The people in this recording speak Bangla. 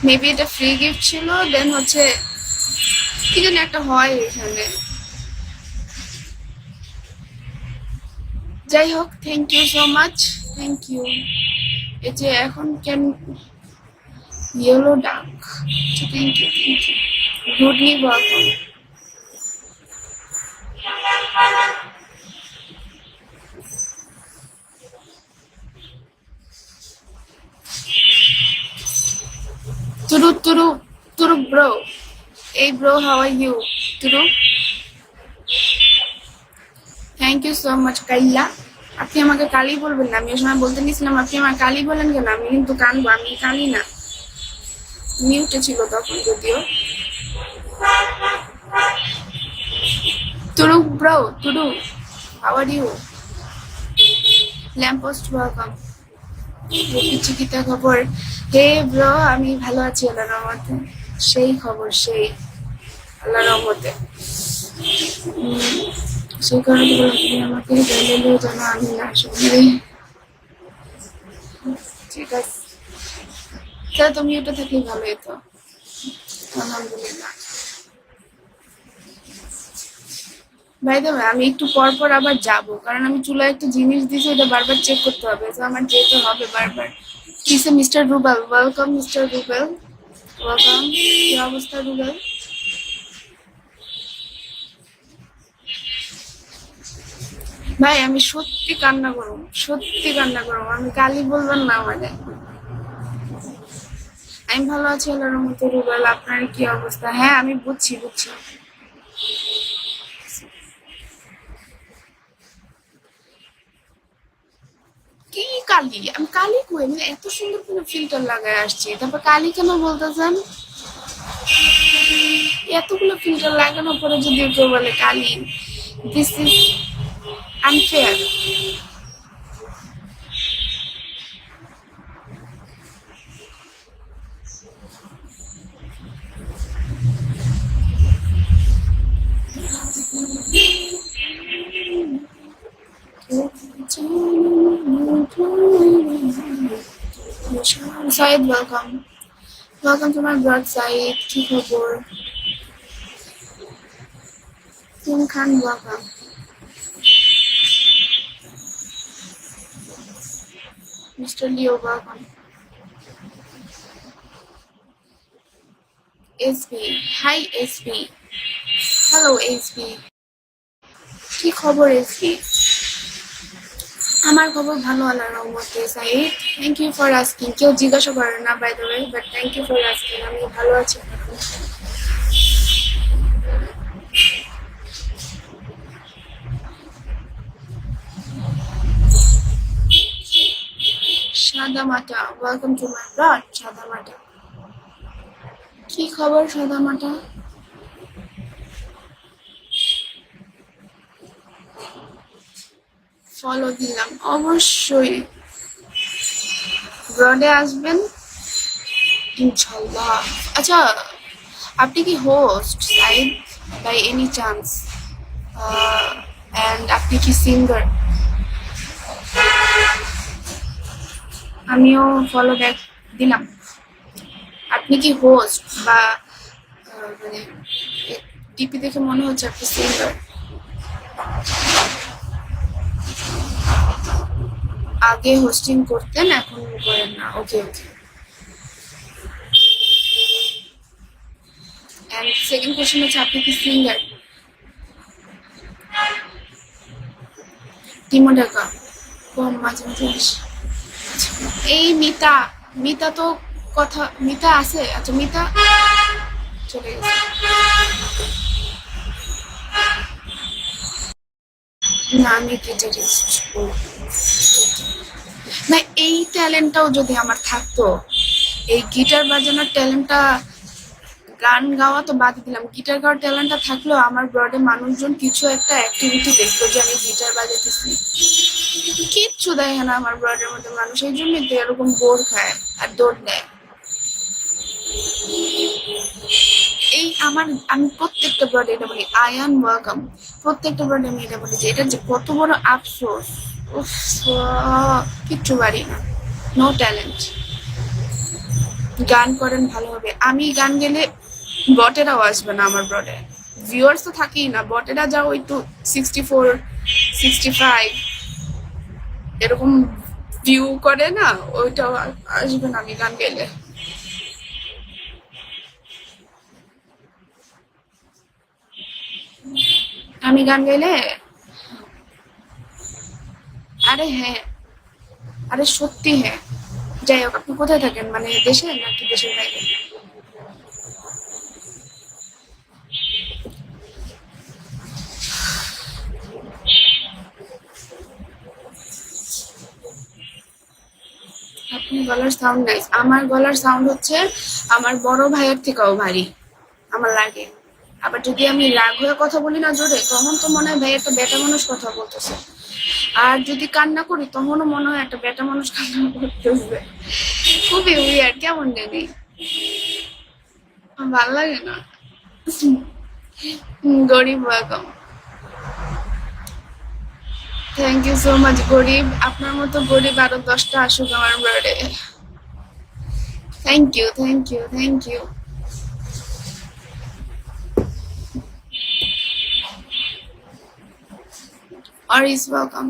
মেবি এটা ফ্রি গিফট ছিল, দেন হচ্ছে কি যেন একটা হয় এখানে। যাই হোক, thank you so much, thank you. এই যে এখন can yellow duck, thank you, thank you, goodly welcome. তুরু তুরু তুরু ব্রো, এই ব্রো, হাউ আর ইউ তুরু? Thank you so much Kayla. আপনি আমাকে কালি বলবেন না, আমি ওই সময় বলতে নিয়েছিলাম আপনি আমার কালি বলেন কেন? আমি কিন্তু কানবো, আমি কালি না। মিউটে ছিল তখন যদিও। তুরু ব্রো, তুরু, how are you? Lamppost welcome. চিকিতা খবর? হে ব্রো, আমি ভালো আছি আল্লাহর রহমতে। সেই খবর, সেই আল্লাহর রহমতে। সেই কারণে তুমি আমাকে জানালে যেন আমি না শুনি। ঠিক আছে, তাহলে তুমি ওটা থাকলেই ভালো হতো। আলহামদুলিল্লাহ। ভাই দেবে, আমি একটু পর পর আবার যাব, কারণ আমি চুলায় একটা জিনিস দিয়েছি, ওটা বারবার চেক করতে হবে, তো আমার যেতে হবে বারবার। কিসে mister Rubel, welcome mister Rubel, welcome. কি অবস্থা রুবেল? ভাই আমি সত্যি কান্না করব, সত্যি কান্না করব, আমি গালি বলবেন না আমাকে। আমি ভালো আছি আল্লাহর রহমতে রুবেল, আপনার কি অবস্থা? হ্যাঁ আমি বুঝছি, বুঝছি। কি কালি? আমি কালি কই? আমি এত সুন্দর করে ফিল্টার লাগায় আসছি, তারপর কালি কেন বলতেছেন? এতগুলো ফিল্টার লাগানোর পরে যদি কেউ বলে কালি, this is unfair. Saeed welcome, welcome to my broad Saeed. কি খবর? তিন খান welcome. Mister Leo welcome. SB, hi SB, hello SB. কি খবর এসবি? আমার খবর ভালো আল্লাহর রহমতে Saeed, thank you for asking. কেউ জিজ্ঞাসা করে না by the way, but thank you for asking, আমি ভালো আছি। সাদা মাটা, ওয়েলকাম টু মাই ব্লগ সাদা মাটা। কি খবর সাদা মাটা? ফলো দিলাম অবশ্যই, ব্রডে আসবেন ইনশাল্লাহ। আচ্ছা, আপনি কি host Saeed by any chance? And আপনি কি সিঙ্গার? আমিও ফলো ব্যাক দিলাম। আপনি কি হোস্ট বা মানে টিপি দেখে মনে হচ্ছে আপনি সিঙ্গার। আগে হোস্টিং করতেন, এখন করেন না? ওকে ওকে। অ্যান্ড সেকেন্ড কোয়েশ্চেন হচ্ছে আপনি কি সিঙ্গার? টিমো ঢাকা, কম মাঝে মাঝে আসে। এই মিতা, মিতা তো কথা, মিতা আছে? আচ্ছা মিতা চলে গেছে। না আমি গিটারিস্ট। না এই ট্যালেন্টটাও যদি আমার থাকতো, এই গিটার বাজানোর ট্যালেন্টটা, গান গাওয়া তো বাদ দিলাম, গিটার গাওয়ার ট্যালেন্টটা থাকলেও আমার ব্রডে মানুষজন কিছু একটা অ্যাক্টিভিটি দেখতো যে আমি গিটার বাজাতেছি, কিচ্ছু দেখে না আমার ব্রডের মধ্যে মানুষ, এই জন্যই তো এরকম বোর খায় আর দৌড় দেয়। এই আমার, আমি প্রত্যেকটা ব্রডে এটা বলি, আই এম ওয়েলকাম। প্রত্যেকটা ব্রডে আমি এটা বলি যে এটা যে কত বড় আফসোস। উফ, কিচ্ছু পারি না, নো ট্যালেন্ট। গান করেন ভালো হবে। আমি গান গেলে বটেরাও আসবে না আমার ব্রডে, ভিউয়ার্স তো থাকেই না, বটেরা যাও একটু 64 65 এরকম ভিউ করে না, ওইটাও আসবে না আমি গান গেলে। আমি গান গাইলে, আরে হ্যাঁ, আরে সত্যি হ্যাঁ। যাই হোক, আপনি কোথায় থাকেন, মানে দেশে নাকি দেশের বাইরে? আপনি গলার সাউন্ড নাইস, আমার গলার সাউন্ড হচ্ছে আমার বড় ভাইয়ের থেকেও ভারী আমার লাগে। আবার যদি আমি রাগ হয়ে কথা বলি না জোরে, তখন তো মনে হয় ভাই একটা বেটা মানুষ কথা বলতেছে। আর যদি কান্না করি তখনও মনে হয় একটা বেটা মানুষ কান্না করতেছে। খুবই উইয়ার্ড, কেমন জানি ভাল লাগে না। গরিব welcome, thank you so much গরিব। আপনার মতো গরিব আরো 10টা আসুক আমার birthday. Thank you, thank you, thank you. Or is welcome.